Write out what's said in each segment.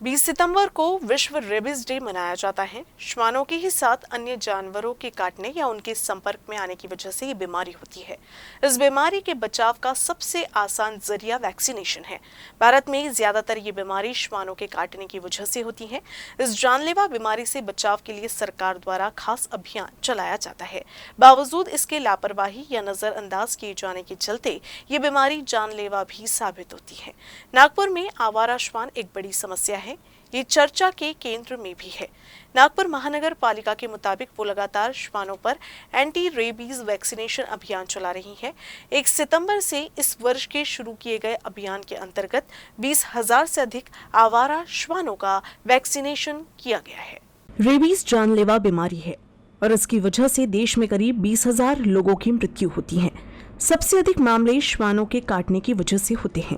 20 सितंबर को विश्व rabies day मनाया जाता है। श्वानों के ही साथ अन्य जानवरों के काटने या उनके संपर्क में आने की वजह से ये बीमारी होती है। इस बीमारी के बचाव का सबसे आसान जरिया वैक्सीनेशन है। भारत में ज्यादातर ये बीमारी श्वानों के काटने की वजह से होती है। इस जानलेवा बीमारी से बचाव के लिए सरकार द्वारा खास अभियान चलाया जाता है। बावजूद इसके लापरवाही या नजरअंदाज किए जाने के चलते ये बीमारी जानलेवा भी साबित होती है। नागपुर में आवारा श्वान एक बड़ी समस्या है। ये चर्चा के केंद्र में भी है। नागपुर महानगर पालिका के मुताबिक वो लगातार श्वानों पर एंटी रेबीज वैक्सीनेशन अभियान चला रही है। 1 सितंबर से इस वर्ष के शुरू किए गए अभियान के अंतर्गत 20,000 से अधिक आवारा श्वानों का वैक्सीनेशन किया गया है। रेबीज जानलेवा बीमारी है और इसकी वजह से देश में करीब 20,000 लोगों की मृत्यु होती है। सबसे अधिक मामले श्वानों के काटने की वजह से होते हैं।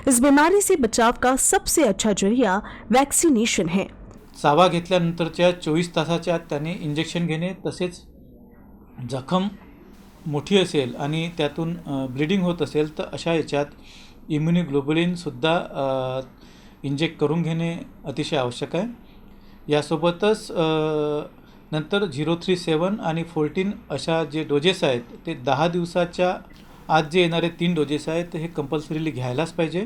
इस बीमारी से बचाव का सबसे अच्छा जरिया वॅक्सिनेशन है। चावा घेतल्यानंतरच्या 24 तासाच्या आत त्याने इंजेक्शन घेणे, तसेच जखम मोठी असेल आणि त्यातून ब्लिडिंग होत असेल तर अशा याच्यात इम्युनोग्लोबुलिनसुद्धा इंजेक्ट करून घेणे अतिशय आवश्यक आहे। यासोबतच नंतर 037 आणि 14 अशा जे डोजेस आहेत ते 10 दिवसाच्या आत जे येणारे 3 डोजेस आहेत हे कंपल्सरीली घ्यायलाच पाहिजे।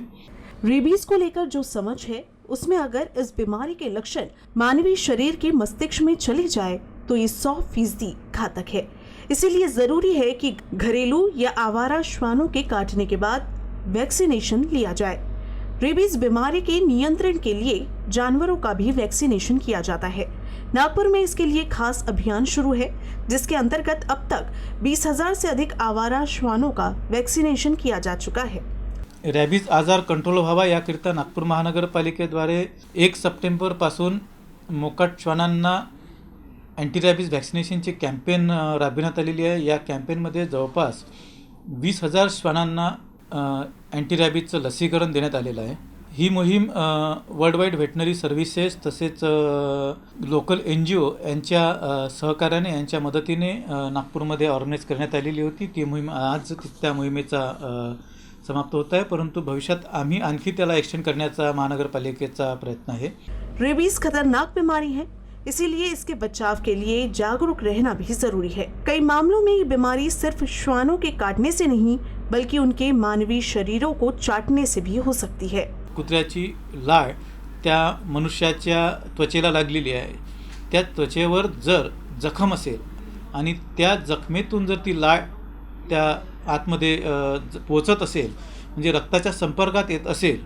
रेबीज को लेकर जो समझ है उसमें अगर इस बीमारी के लक्षण मानवीय शरीर के मस्तिष्क में चले जाए तो ये 100% घातक है। इसीलिए जरूरी है कि घरेलू या आवारा श्वानों के काटने के बाद वैक्सीनेशन लिया जाए। रेबीज बीमारी के नियंत्रण के लिए जानवरों का भी वैक्सीनेशन किया जाता है। नागपुर में इसके लिए खास अभियान शुरू है, जिसके अंतर्गत अब तक 20,000 से अधिक आवारा श्वानों का वैक्सीनेशन किया जा चुका है। रॅबीज आजार कंट्रोल व्हावा याकरिता नागपूर महानगरपालिकेद्वारे 1 सप्टेंबरपासून मोकाट श्वानांना अँटी रॅबीज व्हॅक्सिनेशनची कॅम्पेन राबविण्यात आलेली आहे। या कॅम्पेनमध्ये जवळपास 20,000 श्वानांना अँटी रॅबीजचं लसीकरण देण्यात आलेलं आहे। ही मोहीम वर्ल्ड वाईड व्हेटनरी सर्व्हिसेस तसेच लोकल NGO यांच्या सहकार्याने यांच्या मदतीने नागपूरमध्ये ऑर्गनाईज करण्यात आलेली होती। ती मोहीम आज त्या मोहिमेचा समाप्त होत आहे, परंतु भविष्यात आम्ही आणखी त्याला एक्सटेंड करण्याचा महानगरपालिकेचा प्रयत्न आहे। रेबीज खतरनाक बीमारी है, इसीलिए इसके बचाव के लिए जागरूक रहना भी जरूरी है। कई मामलों में ये बीमारी सिर्फ श्वानों के काटने से नहीं बल्कि उनके मानवीय शरीरों को चाटने से भी हो सकती है। कुत्र्याची लाळ त्या मनुष्याच्या त्वचेला लागलेली आहे। त्या त्वचेवर जर जखम असेल आणि त्या जखमेतून जर ती लाळ त्या आतमध्ये पोचत असेल, म्हणजे रक्ताच्या संपर्कात येत असेल,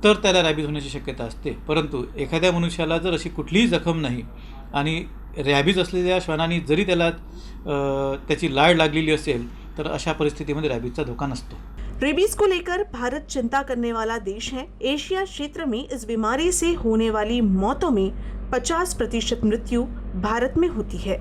तर त्याला रॅबीज होण्याची शक्यता असते। परंतु एखाद्या मनुष्याला जर अशी कुठलीही जखम नाही आणि रॅबीज असलेल्या श्वानांनी जरी त्याला त्याची लाळ लागलेली असेल तर अशा परिस्थितीमध्ये रॅबीजचा धोका नसतो। रेबीज को लेकर भारत चिंता करने वाला देश है। एशिया क्षेत्र में इस बीमारी से होने वाली मौतों में 50% मृत्यु भारत में होती है।